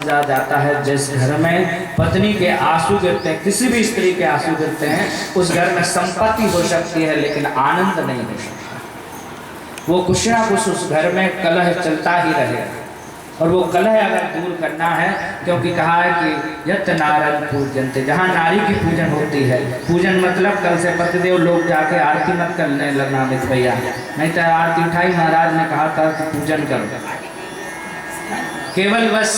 जाता है जिस घर में पत्नी के आंसू गिरते हैं, किसी भी स्त्री के आंसू गिरते हैं, उस घर में संपत्ति हो सकती है लेकिन आनंद नहीं हो सकता। वो कुछ ना कुछ उस घर में कलह चलता ही रहेगा और वो कलह अगर दूर करना है, क्योंकि कहा है कि यत नारायण पूजन थे, जहाँ नारी की पूजन होती है। पूजन मतलब कल से पतिदेव लोग जाके आरती मत करने लगना मित भैया, नहीं तो आरती उठाई महाराज ने कहा था कि पूजन करो। केवल बस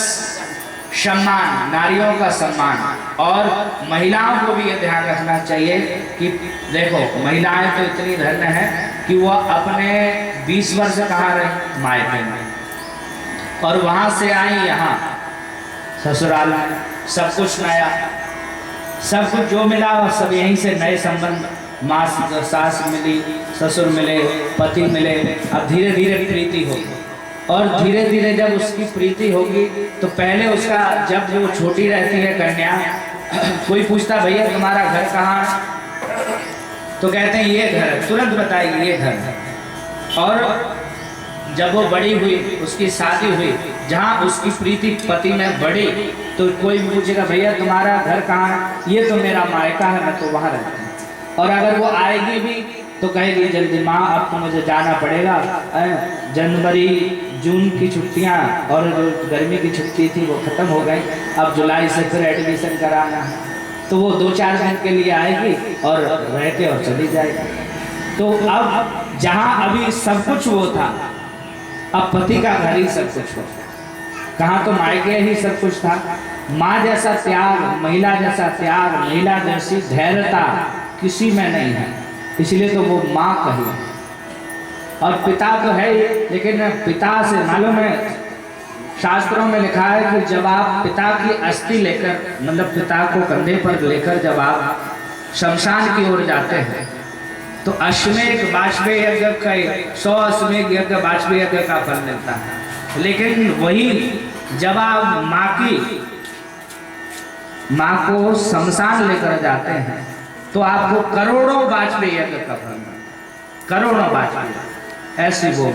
सम्मान, नारियों का सम्मान। और महिलाओं को भी ये ध्यान रखना चाहिए कि देखो महिलाएं तो इतनी धन्य हैं कि वो अपने 20 वर्ष कहाँ रही मायके में, और वहाँ से आई यहाँ ससुराल में, सब कुछ नया, सब कुछ जो मिला वह सब यहीं से नए संबंध, माँ सास मिली, ससुर मिले, पति मिले। अब धीरे धीरे प्रीति होगी और धीरे धीरे जब उसकी प्रीति होगी तो पहले उसका, जब वो छोटी रहती है कन्या, कोई पूछता भैया तुम्हारा घर कहाँ है, तो कहते हैं ये घर है, तुरंत बताएगी ये घर है। और जब वो बड़ी हुई, उसकी शादी हुई, जहाँ उसकी प्रीति पति में बढ़ी, तो कोई पूछेगा भैया तुम्हारा घर कहाँ है, ये तो मेरा मायका है, मैं तो वहाँ रहता हूँ। और अगर वो आएगी भी तो कहेगी जल्दी माँ अब तो मुझे जाना पड़ेगा, जनवरी जून की छुट्टियाँ और जो गर्मी की छुट्टी थी वो ख़त्म हो गई, अब जुलाई से फिर एडमिशन कराना है। तो वो 2-4 दिन के लिए आएगी और रह के और चली जाएगी। तो अब जहाँ अभी सब कुछ वो था, अब पति का घर ही सब कुछ हो, कहाँ तो मायके ही सब कुछ था। माँ जैसा त्याग, महिला जैसा त्याग, महिला जैसी धैर्यता किसी में नहीं है, इसलिए तो वो माँ कही। और पिता तो है ही, लेकिन पिता से मालूम है, शास्त्रों में लिखा है कि जब आप पिता की अस्थि लेकर, मतलब पिता को कंधे पर लेकर जब आप शमशान की ओर जाते हैं तो अश्वमेध वाजपेयी यज्ञ का 100 अश्वमेध यज्ञ वाजपेयी यज्ञ का फल मिलता है। लेकिन वही जब आप माँ को शमशान लेकर जाते हैं तो आपको करोड़ों वाजपेयी यज्ञ का फल मिलता है, करोड़ों वाजपेयी। ऐसी वो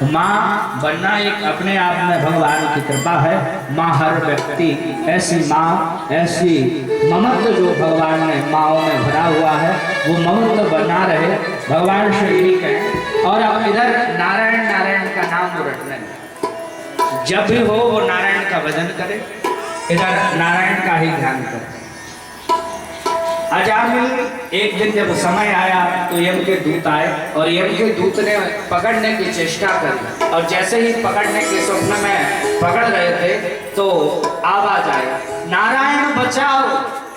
माँ बनना एक अपने आप में भगवान की कृपा है। माँ हर व्यक्ति, ऐसी माँ, ऐसी ममत्व जो भगवान ने माँओं में भरा हुआ है, वो ममत्व बना रहे, भगवान से यही कहें। और अब इधर नारायण नारायण का नाम वो रटने लगे, जब भी हो वो नारायण का भजन करे, इधर नारायण का ही ध्यान करे। अजामिल एक दिन जब समय आया तो यम के दूत आए और यम के दूत ने पकड़ने की चेष्टा करी, और जैसे ही पकड़ने के स्वप्न में पकड़ रहे थे तो आवाज आई नारायण बचाओ,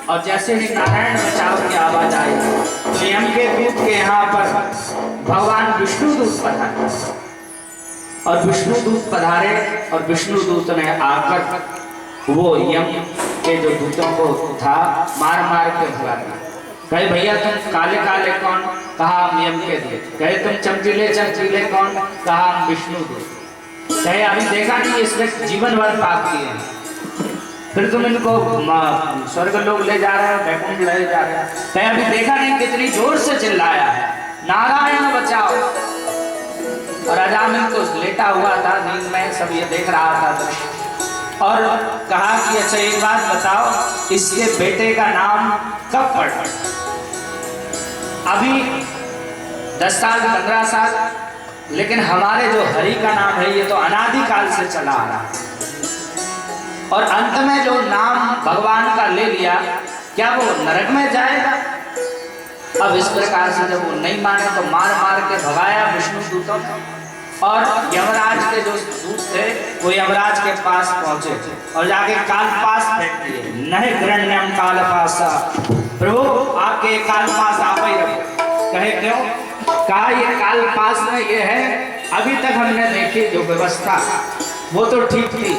और जैसे ही नारायण बचाओ की आवाज आई तो यम के दूत के यहाँ पर भगवान विष्णु दूत पधारे, और विष्णु दूत पधारे और विष्णु दूत ने आकर वो यम के जो दूतों को था मार मार के भगा दिया। कहे भैया तुम काले काले कौन, कहा हम यम के दूत। कहे तुम चमकीले चमकीले कौन, कहा हम विष्णु दूत। कहे अभी देखा नहीं इसने जीवन भर पाप किए हैं, फिर तुम इनको स्वर्ग लोग ले जा रहे हो, वैकुंठ ले जा रहे हो। कहे अभी देखा नहीं कितनी जोर से चिल्लाया है नारायण बचाओ। और अजामिल तो लेटा हुआ था नींद में, सब ये देख रहा था दृश्य, और कहा कि अच्छा एक बात बताओ, इसके बेटे का नाम कब पड़ा? अभी 10 साल 15 साल, लेकिन हमारे जो हरि का नाम है ये तो अनादिकाल से चला आ रहा है, और अंत में जो नाम भगवान का ले लिया, क्या वो नरक में जाएगा? अब इस प्रकार से जब वो नहीं माने तो मार मार के भगाया विष्णु दूतों ने, और यमराज के जो दूत थे वो यमराज के पास पहुंचे और जाके काल पास फेंक दिए, नहीं ग्रण्यम काल पासा, प्रभु आपके काल पास आप ही रखो। कहे क्यों? कहा ये काल पास में ये है, अभी तक हमने देखी जो व्यवस्था वो तो ठीक थी,